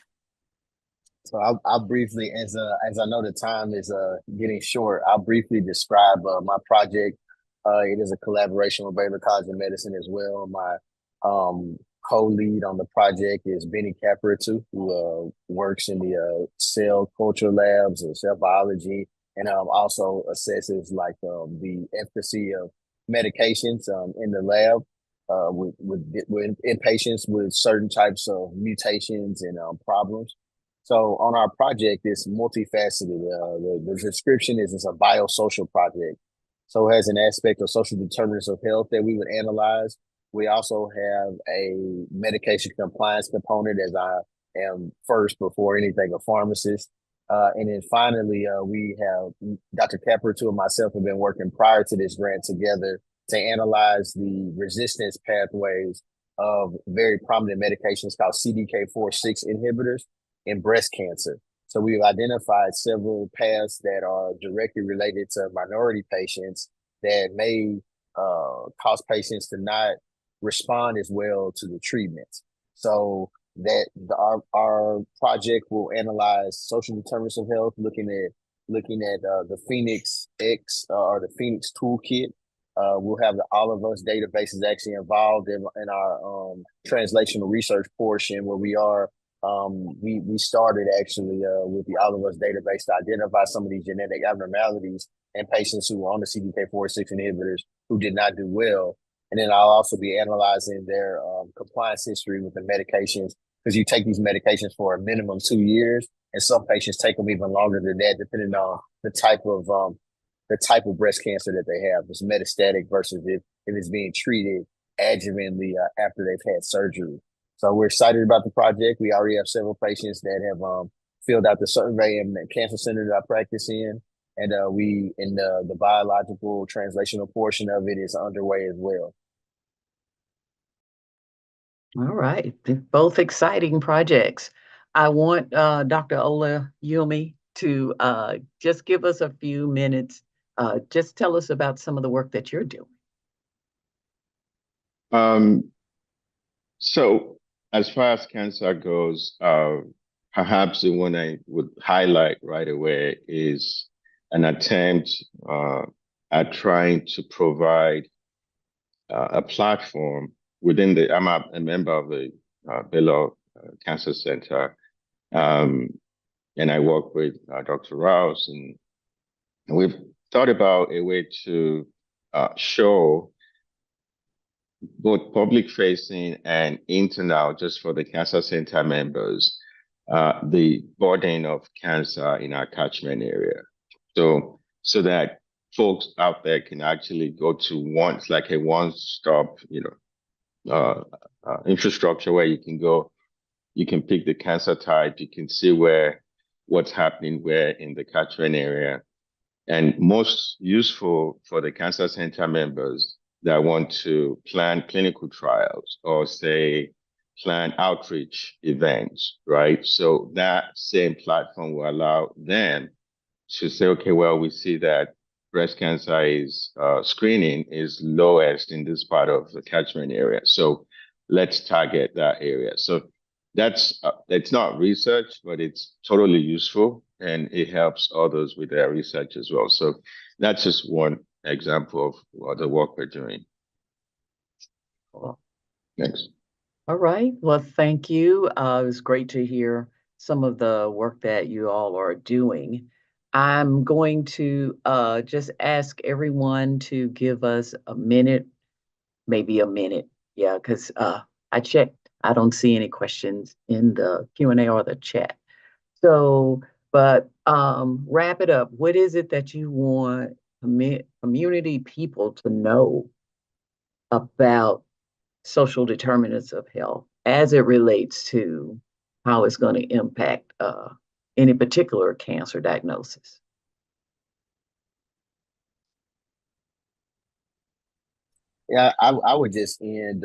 So I'll briefly, as I know the time is getting short, I'll briefly describe my project. It is a collaboration with Baylor College of Medicine as well. My co-lead on the project is Benny Caparatu, who works in the cell culture labs and cell biology, and also assesses like the efficacy of medications in the lab with in patients with certain types of mutations and problems. So on our project, it's multifaceted. The description is it's a biosocial project. So it has an aspect of social determinants of health that we would analyze. We also have a medication compliance component, as I am first before anything a pharmacist. And then finally, we have Dr. Caparatu and myself have been working prior to this grant together to analyze the resistance pathways of very prominent medications called CDK4/6 inhibitors in breast cancer. So we've identified several paths that are directly related to minority patients that may cause patients to not respond as well to the treatment. So that our project will analyze social determinants of health, looking at the Phoenix X or the Phoenix Toolkit. We'll have the All of Us databases actually involved in our translational research portion, where we are. We started actually with the All of Us database to identify some of these genetic abnormalities in patients who were on the CDK4/6 inhibitors who did not do well. And then I'll also be analyzing their compliance history with the medications, because you take these medications for a minimum 2 years, and some patients take them even longer than that, depending on the type of breast cancer that they have. It's metastatic versus if it's being treated adjuvantly after they've had surgery. So we're excited about the project. We already have several patients that have filled out the survey in the cancer center that I practice in. And the biological translational portion of it is underway as well. All right. Both exciting projects. I want Dr. Ola Yumi to just give us a few minutes. Just tell us about some of the work that you're doing. So as far as cancer goes, perhaps the one I would highlight right away is an attempt at trying to provide a platform within I'm a member of the Baylor Cancer Center, and I work with Dr. Rouse, and we've thought about a way to show both public facing and internal, just for the Cancer Center members, the burden of cancer in our catchment area. So that folks out there can actually go to a one-stop, infrastructure where you can go, you can pick the cancer type, you can see what's happening where in the catchment area, and most useful for the Cancer Center members that want to plan clinical trials or say plan outreach events, right? So that same platform will allow them to say, okay, well, we see that breast cancer screening is lowest in this part of the catchment area. So let's target that area. So it's not research, but it's totally useful, and it helps others with their research as well. So that's just one example of the work we're doing. Cool. Thanks. All right. Well, thank you. It was great to hear some of the work that you all are doing. I'm going to just ask everyone to give us a minute, maybe a minute. Yeah, because I checked. I don't see any questions in the Q&A or the chat. So, but wrap it up. What is it that you want community people to know about social determinants of health as it relates to how it's going to impact any particular cancer diagnosis? Yeah, I would just end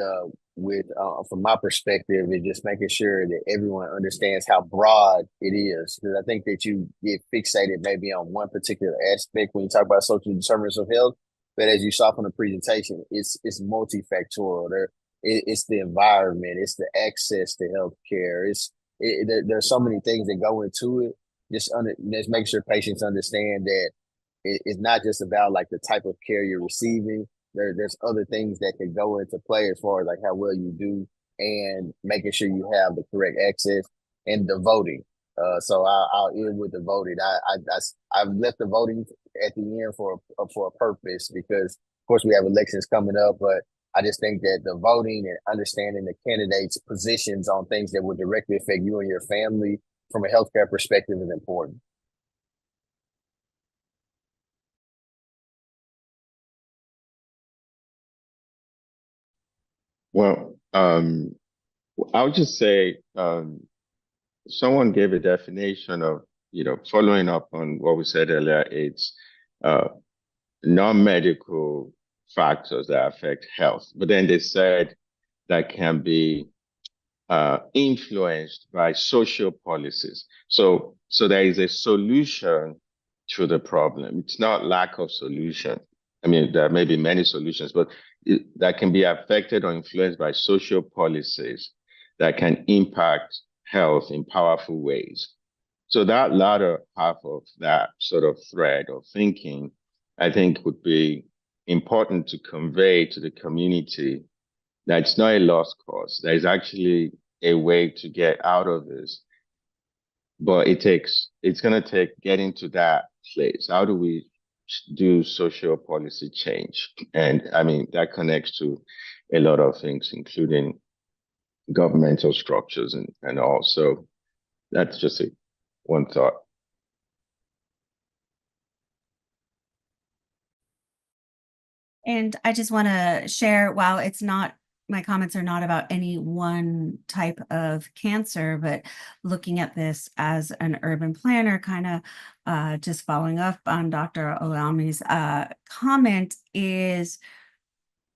with, from my perspective, is just making sure that everyone understands how broad it is. Because I think that you get fixated maybe on one particular aspect when you talk about social determinants of health. But as you saw from the presentation, it's multifactorial. It's the environment, it's the access to healthcare. There's so many things that go into it. Just make sure patients understand that it's not just about like the type of care you're receiving. There's other things that could go into play as far as like how well you do and making sure you have the correct access and the voting. So I'll end with the voting. I've left the voting at the end for a purpose, because of course we have elections coming up, but I just think that the voting and understanding the candidates' positions on things that will directly affect you and your family from a healthcare perspective is important. Well, I would just say someone gave a definition of, following up on what we said earlier, it's uh, non-medical factors that affect health. But then they said that can be influenced by social policies. So there is a solution to the problem. It's not lack of solution. I mean, there may be many solutions, but that can be affected or influenced by social policies that can impact health in powerful ways. So that latter half of that sort of thread of thinking, I think, would be important to convey to the community that it's not a lost cause. There's actually a way to get out of this, but it's going to take getting to that place. How do we do social policy change? And I mean, that connects to a lot of things, including governmental structures and all. So that's just one thought. And I just want to share, while it's not, my comments are not about any one type of cancer, but looking at this as an urban planner, kind of just following up on Dr. Olami's comment, is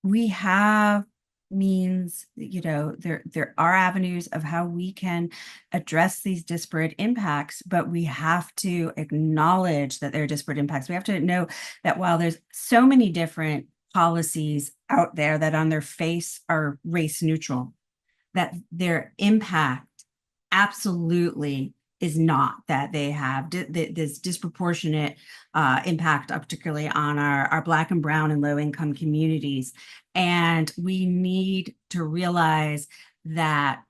we have means, there are avenues of how we can address these disparate impacts, but we have to acknowledge that there are disparate impacts. We have to know that while there's so many different policies out there that on their face are race neutral, that their impact absolutely is not, that they have this disproportionate impact, particularly on our Black and Brown and low income communities. And we need to realize that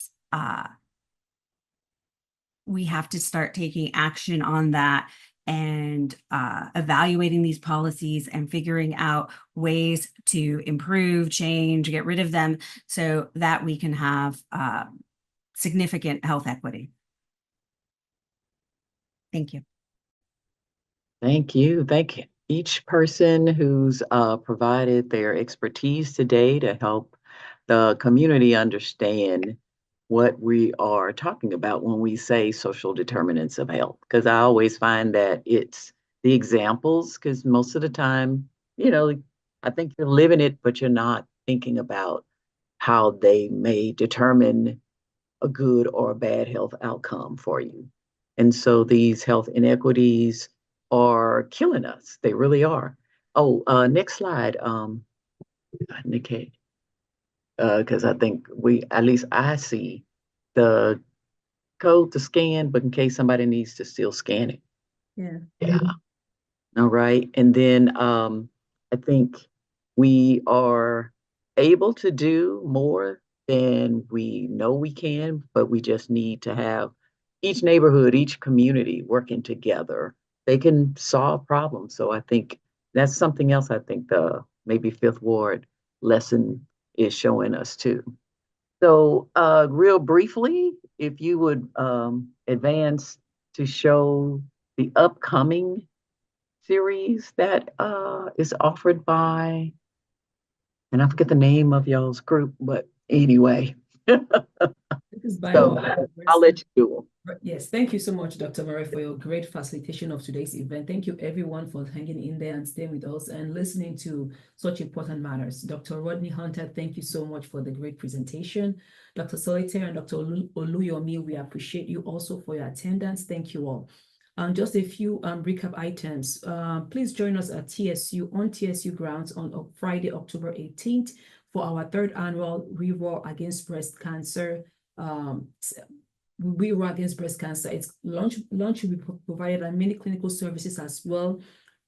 we have to start taking action on that and evaluating these policies and figuring out ways to improve, change, get rid of them, so that we can have significant health equity. Thank you. Thank you. Thank each person who's provided their expertise today to help the community understand what we are talking about when we say social determinants of health. Because I always find that it's the examples, because most of the time, I think you're living it, but you're not thinking about how they may determine a good or a bad health outcome for you. And so these health inequities are killing us. They really are. Oh, next slide, Nikki. Because I think at least I see the code to scan, but in case somebody needs to still scan it. Yeah. Yeah. All right. And then I think we are able to do more than we know we can, but we just need to have each neighborhood, each community working together. They can solve problems. So I think that's something else I think the maybe Fifth Ward lesson is showing us too. So, real briefly, if you would advance to show the upcoming series that is offered by, and I forget the name of y'all's group, but anyway. This is by So our I'll let you do them. Yes, thank you so much, Dr. Murray, for your great facilitation of today's event. Thank you, everyone, for hanging in there and staying with us and listening to such important matters. Dr. Rodney Hunter, thank you so much for the great presentation. Dr. Solitaire and Dr. Oluyomi, we appreciate you also for your attendance. Thank you all. Just a few recap items. Please join us at on TSU grounds on Friday, October 18th for our third annual We Roar Against Breast Cancer We Roar Against Breast Cancer. It's lunch will be provided, and many clinical services as well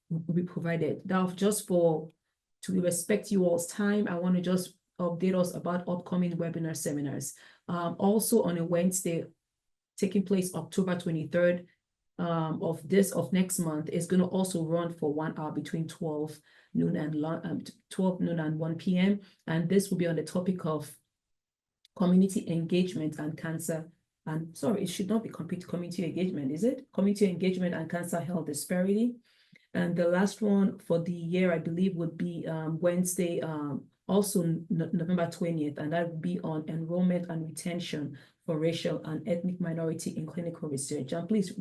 will be provided. Now, to respect you all's time, I want to just update us about upcoming webinar seminars. Also on a Wednesday, taking place October 23rd of next month, is going to also run for 1 hour between 12 noon and 1 p.m. And this will be on the topic of community engagement and cancer. And sorry, it should not be community engagement, is it? Community engagement and cancer health disparity. And the last one for the year, I believe, would be Wednesday, also November 20th, and that would be on enrollment and retention for racial and ethnic minority in clinical research. And please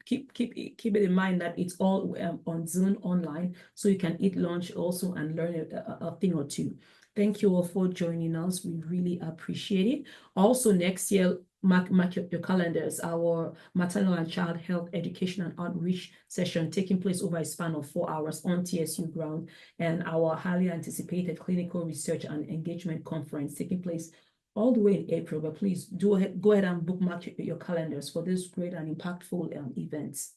keep it in mind that it's all on Zoom online, so you can eat lunch also and learn a thing or two. Thank you all for joining us. We really appreciate it. Also, next year, mark your calendars. Our maternal and child health education and outreach session taking place over a span of 4 hours on TSU ground, and our highly anticipated clinical research and engagement conference taking place all the way in April. But please go ahead and bookmark your calendars for this great and impactful events.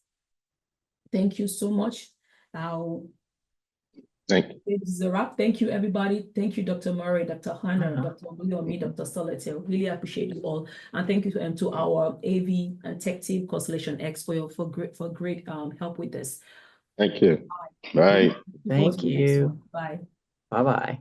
Thank you so much. Thank you. This is a wrap. Thank you, everybody. Thank you, Dr. Murray, Dr. Hunter, Dr. Oluyomi, Dr. Solitaire. Really appreciate you all. And thank you to our AV and tech team, Constellation X, for great help with this. Thank you. Bye. Thank you. Bye. Bye-bye.